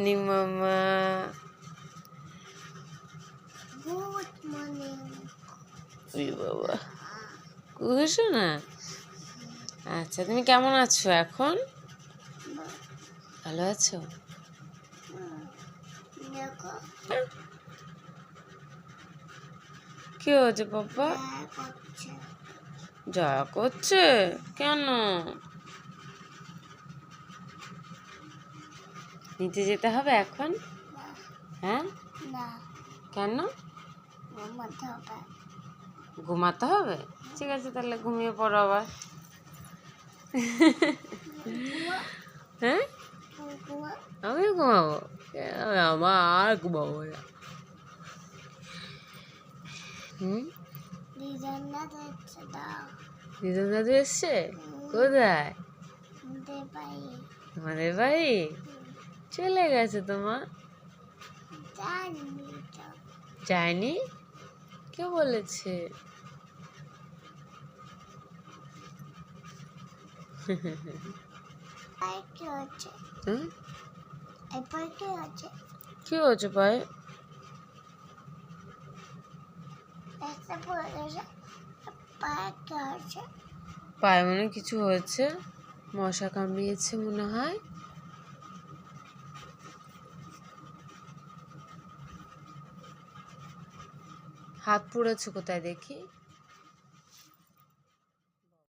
Morning মামা। Good morning. ওই বাবা, ঘুষো না। আচ্ছা, তুমি কেমন আছো এখন? ভালো আছো? দেখো কি হয়েছে পাপা? করছে যা করছে কেন? নিচে যেতে হবে এখন? হ্যাঁ, না, কেন? ঘুমাতে হবে। ঘুমাতে হবে? ঠিক আছে, তাহলে ঘুমিয়ে পড়ো আবার। হ্যাঁ, আমি ঘুমাবো? আমার ঘুমাবো না। দিদার যাচ্ছে দাও দিদুন দাদু এসছে? কোথায়? আমাদের বাড়ি। আমাদের বাড়ি চলে গেছে তোমার? জানি তো। যায়নি? কে বলেছে? পায়ে কি হচ্ছে? এই পায়ে কি হচ্ছে? কি হয়েছে পায়ে? একটা পড়ে গেছে। পায়ে কি হচ্ছে? পায়ে মনে হয় কিছু হয়েছে, মশা কামড়িয়েছে মনে হয়। হাত পুড়েছে কোথায় দেখি?